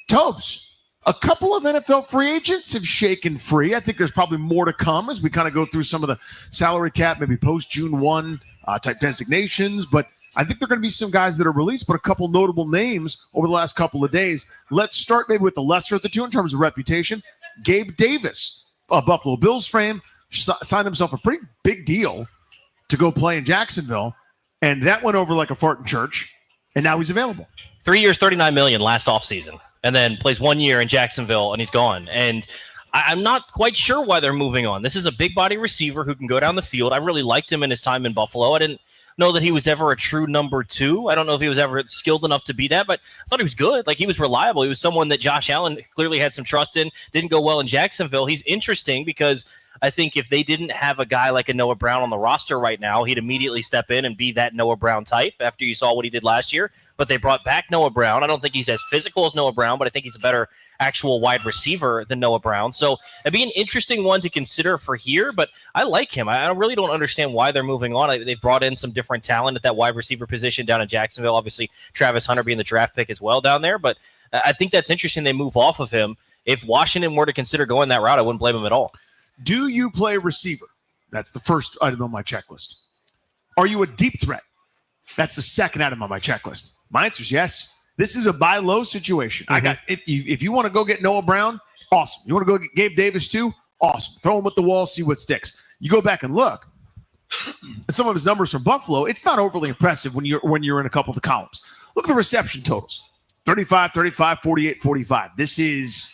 Tobes, a couple of NFL free agents have shaken free. I think there's probably more to come as we kind of go through some of the salary cap, maybe post-June 1 type designations. But I think there are going to be some guys that are released, but a couple notable names over the last couple of days. Let's start maybe with the lesser of the two in terms of reputation. Gabe Davis, a Buffalo Bills frame, signed himself a pretty big deal to go play in Jacksonville, and that went over like a fart in church, and now he's available. 3 years, $39 million last offseason, and then plays 1 year in Jacksonville, and he's gone. And I'm not quite sure why they're moving on. This is a big body receiver who can go down the field. I really liked him in his time in Buffalo. I didn't know that he was ever a true number 2. I don't know if he was ever skilled enough to be that, but I thought he was good. Like, he was reliable. He was someone that Josh Allen clearly had some trust in. Didn't go well in Jacksonville. He's interesting because I think if they didn't have a guy like a Noah Brown on the roster right now, he'd immediately step in and be that Noah Brown type after you saw what he did last year. But they brought back Noah Brown. I don't think he's as physical as Noah Brown, but I think he's a better actual wide receiver than Noah Brown. So it'd be an interesting one to consider for here, but I like him. I really don't understand why they're moving on. They brought in some different talent at that wide receiver position down in Jacksonville. Obviously, Travis Hunter being the draft pick as well down there, but I think that's interesting they move off of him. If Washington were to consider going that route, I wouldn't blame him at all. Do you play receiver? That's the first item on my checklist. Are you a deep threat? That's the second item on my checklist. My answer is yes. This is a buy low situation. I got if you want to go get Noah Brown, awesome. You want to go get Gabe Davis too? Awesome. Throw him at the wall, see what sticks. You go back and look at some of his numbers from Buffalo. It's not overly impressive when you're in a couple of the columns. Look at the reception totals. 35, 35, 48, 45. This is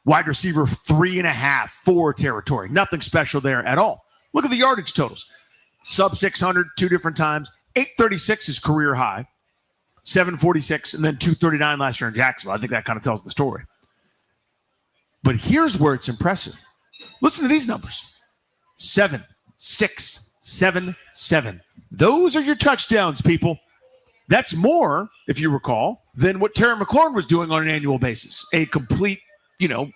wide receiver 3.5, 4 territory. Nothing special there at all. Look at the yardage totals. Sub 600 2 different times. 836 is career high. 746 and then 239 last year in Jacksonville. I think that kind of tells the story. But here's where it's impressive. Listen to these numbers. 7, 6, 7, 7. Those are your touchdowns, people. That's more, if you recall, than what Terry McLaurin was doing on an annual basis. A complete,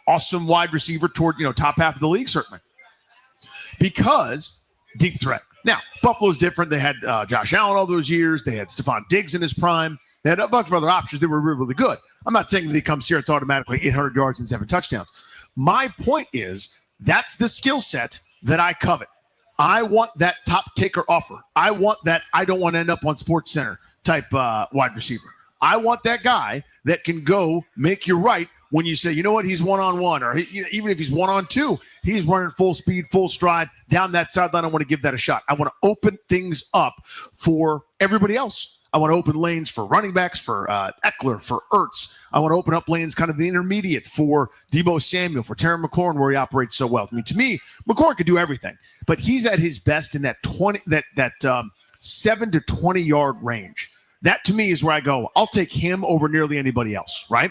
awesome wide receiver toward, top half of the league, certainly. Because deep threat. Now, Buffalo's different. They had Josh Allen all those years. They had Stephon Diggs in his prime. They had a bunch of other options that were really, really good. I'm not saying that he comes here, it's automatically 800 yards and 7 touchdowns. My point is that's the skill set that I covet. I want that top taker offer. I want that I don't want to end up on SportsCenter type wide receiver. I want that guy that can go make you right when you say, you know what, he's one-on-one, or even if he's one-on-2, he's running full speed, full stride down that sideline. I want to give that a shot. I want to open things up for everybody else. I want to open lanes for running backs, for Eckler, for Ertz. I want to open up lanes kind of the intermediate for Deebo Samuel, for Terry McLaurin, where he operates so well. I mean, to me, McLaurin could do everything, but he's at his best in that 7 to 20 yard range. That to me is where I go, I'll take him over nearly anybody else, right?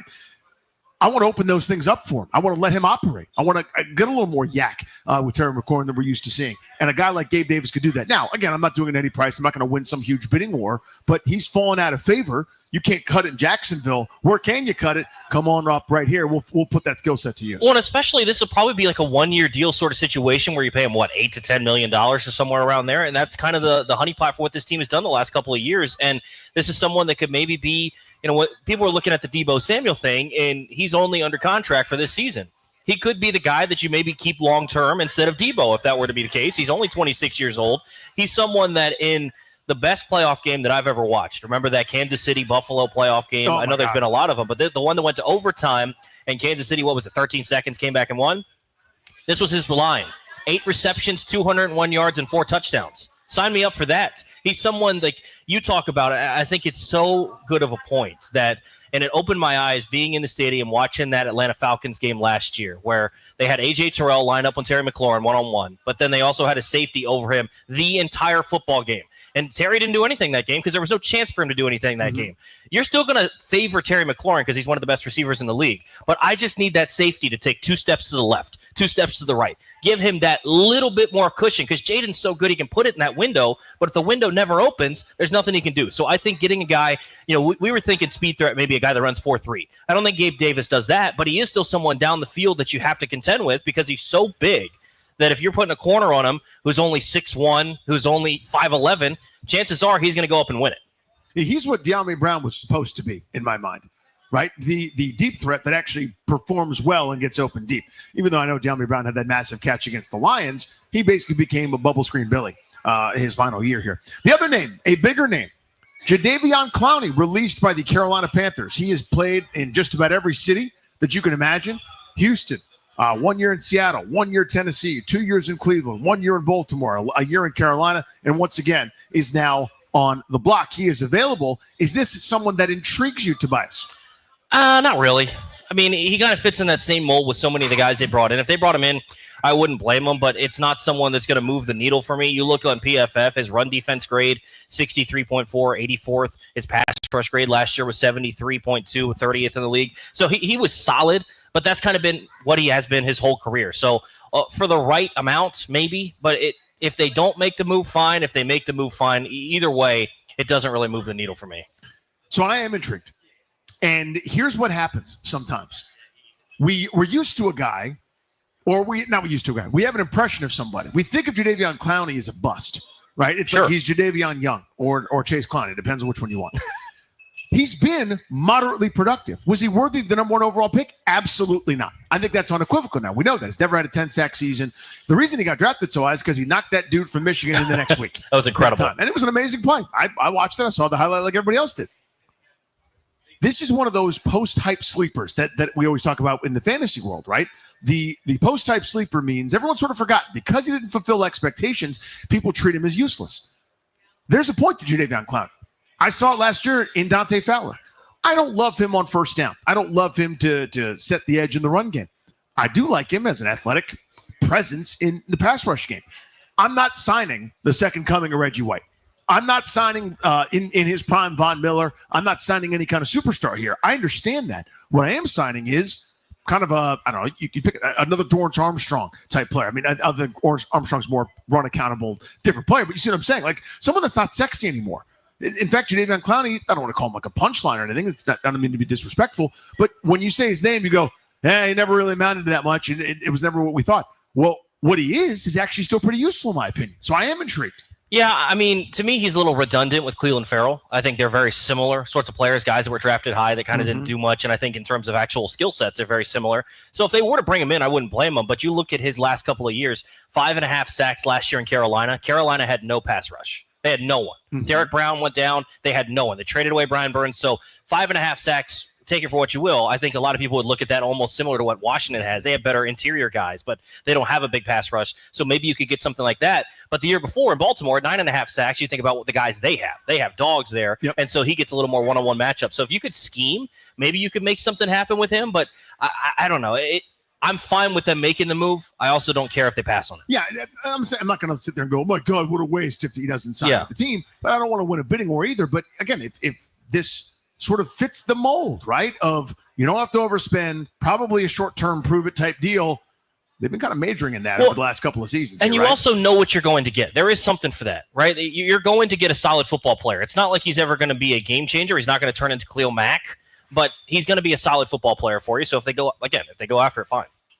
I want to open those things up for him. I want to let him operate. I want to get a little more yak with Terry McLaurin than we're used to seeing. And a guy like Gabe Davis could do that. Now, again, I'm not doing it at any price. I'm not going to win some huge bidding war, but he's fallen out of favor. You can't cut it in Jacksonville. Where can you cut it? Come on up right here. We'll put that skill set to use. Well, and especially this will probably be like a 1-year deal sort of situation where you pay him, $8 to $10 million or somewhere around there. And that's kind of the honeypot for what this team has done the last couple of years. And this is someone that could maybe be, what people are looking at the Deebo Samuel thing, and he's only under contract for this season. He could be the guy that you maybe keep long-term instead of Deebo, if that were to be the case. He's only 26 years old. He's someone that in the best playoff game that I've ever watched. Remember that Kansas City-Buffalo playoff game? I know there's been a lot of them, but the one that went to overtime, and Kansas City, 13 seconds, came back and won? This was his line. 8 receptions, 201 yards, and 4 touchdowns. Sign me up for that. He's someone like you talk about. I think it's so good of a point that, and it opened my eyes being in the stadium watching that Atlanta Falcons game last year where they had A.J. Terrell line up on Terry McLaurin one-on-one, but then they also had a safety over him the entire football game. And Terry didn't do anything that game because there was no chance for him to do anything that game. You're still going to favor Terry McLaurin because he's one of the best receivers in the league. But I just need that safety to take 2 steps to the left, 2 steps to the right. Give him that little bit more cushion because Jaden's so good he can put it in that window. But if the window never opens, there's nothing he can do. So I think getting a guy, we were thinking speed threat, maybe a guy that runs 4.3. I don't think Gabe Davis does that, but he is still someone down the field that you have to contend with because he's so big that if you're putting a corner on him who's only 6'1", who's only 5'11", chances are he's going to go up and win it. He's what De'Ami Brown was supposed to be, in my mind. right? The deep threat that actually performs well and gets open deep. Even though I know De'Ami Brown had that massive catch against the Lions, he basically became a bubble screen Billy his final year here. The other name, a bigger name, Jadeveon Clowney, released by the Carolina Panthers. He has played in just about every city that you can imagine. Houston, 1 year in Seattle, 1 year Tennessee, 2 years in Cleveland, 1 year in Baltimore, a year in Carolina, and once again is now on the block. He is available. Is this someone that intrigues you, Tobias? Not really. I mean, he kind of fits in that same mold with so many of the guys they brought in. If they brought him in, I wouldn't blame him, but it's not someone that's going to move the needle for me. You look on PFF, his run defense grade, 63.4, 84th. His pass rush grade last year was 73.2, 30th in the league. So he was solid, but that's kind of been what he has been his whole career. So for the right amount, maybe, but if they don't make the move, fine. If they make the move, fine. Either way, it doesn't really move the needle for me. So I am intrigued. And here's what happens sometimes. We're used to a guy, or we have an impression of somebody. We think of Jadeveon Clowney as a bust, right? It's like he's Jadeveon Young or Chase Clowney. It depends on which one you want. He's been moderately productive. Was he worthy of the number 1 overall pick? Absolutely not. I think that's unequivocal now. We know that. He's never had a 10-sack season. The reason he got drafted so high is because he knocked that dude from Michigan in the next week. That was incredible. And it was an amazing play. I watched it. I saw the highlight like everybody else did. This is one of those post-hype sleepers that we always talk about in the fantasy world, right? The post-hype sleeper means everyone's sort of forgotten. Because he didn't fulfill expectations, people treat him as useless. There's a point to Jadeveon Clowney. I saw it last year in Dante Fowler. I don't love him on first down. I don't love him to set the edge in the run game. I do like him as an athletic presence in the pass rush game. I'm not signing the second coming of Reggie White. I'm not signing in his prime Von Miller. I'm not signing any kind of superstar here. I understand that. What I am signing is kind of I don't know, you can pick another Dorrance Armstrong type player. I mean, other than Armstrong's more run accountable, different player, but you see what I'm saying? Like someone that's not sexy anymore. In fact, Jadeveon Clowney, I don't want to call him like a punchline or anything. It's not, I don't mean to be disrespectful, but when you say his name, you go, he never really amounted to that much, and it was never what we thought. Well, what he is actually still pretty useful in my opinion. So I am intrigued. Yeah, I mean, to me, he's a little redundant with Cleveland Farrell. I think they're very similar sorts of players, guys that were drafted high that kind of didn't do much. And I think in terms of actual skill sets, they're very similar. So if they were to bring him in, I wouldn't blame him. But you look at his last couple of years, 5.5 sacks last year in Carolina. Carolina had no pass rush. They had no one. Derek Brown went down. They had no one. They traded away Brian Burns. So 5.5 sacks, take it for what you will. I think a lot of people would look at that almost similar to what Washington has. They have better interior guys, but they don't have a big pass rush. So maybe you could get something like that. But the year before in Baltimore, 9.5 sacks, you think about what the guys they have. They have dogs there. Yep. And so he gets a little more one-on-one matchup. So if you could scheme, maybe you could make something happen with him. But I don't know. I'm fine with them making the move. I also don't care if they pass on it. Yeah, I'm not going to sit there and go, oh, my God, what a waste if he doesn't sign with the team. But I don't want to win a bidding war either. But, again, if this sort of fits the mold, right, of you don't have to overspend, probably a short-term prove-it type deal, they've been kind of majoring in that over the last couple of seasons. And you also know what you're going to get. There is something for that, right? You're going to get a solid football player. It's not like he's ever going to be a game changer. He's not going to turn into Khalil Mack, but he's going to be a solid football player for you. So if they go after it, fine.